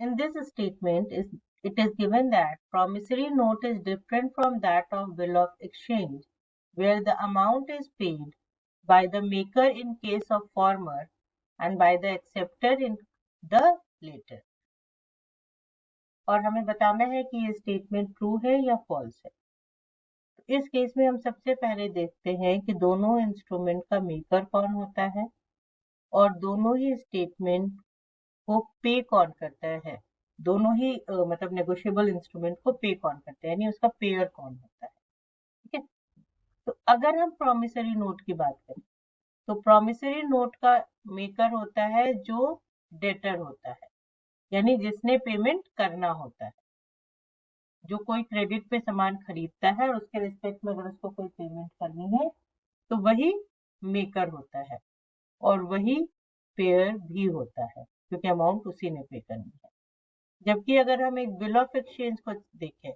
in this statement it is given that promissory note is different from that of bill of exchange, where the amount is paid by the maker in case of former and by the acceptor in the later. और हमें बताना है कि ये statement true है या false है। तो इस केस में हम सबसे पहले देखते हैं कि दोनों इंस्ट्रूमेंट का मेकर कौन होता है और दोनों ही स्टेटमेंट को पे कौन करता है। दोनों ही मतलब नेगोशिएबल इंस्ट्रूमेंट को पे कौन करते हैं, यानी उसका पेयर कौन होता है। ठीक है, तो अगर हम प्रॉमिसरी नोट की बात करें तो प्रॉमिसरी नोट का मेकर होता है जो डेटर होता है, यानी जिसने पेमेंट करना होता है। जो कोई क्रेडिट पे सामान खरीदता है और उसके रिस्पेक्ट में अगर उसको कोई पेमेंट करनी है तो वही मेकर होता है और वही पेयर भी होता है, क्योंकि अमाउंट उसी ने पे करनी है। जबकि अगर हम एक बिल ऑफ एक्सचेंज को देखें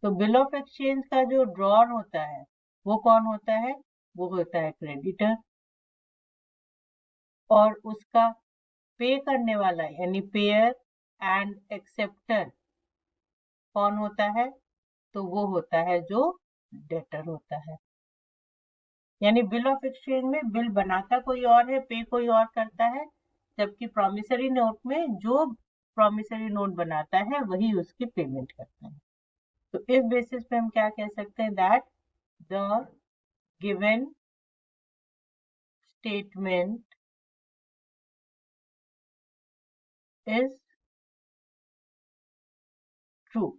तो बिल ऑफ एक्सचेंज का जो ड्रॉर होता है वो कौन होता है, वो होता है क्रेडिटर, और उसका पे करने वाला यानी पेयर एंड एक्सेप्टर कौन होता है, तो वो होता है जो डेटर होता है। यानी बिल ऑफ एक्सचेंज में बिल बनाता कोई और है, पे कोई और करता है, जबकि प्रॉमिसरी नोट में जो प्रॉमिसरी नोट बनाता है वही उसकी पेमेंट करता है। तो इस बेसिस पे हम क्या कह सकते हैं, that the given statement is true.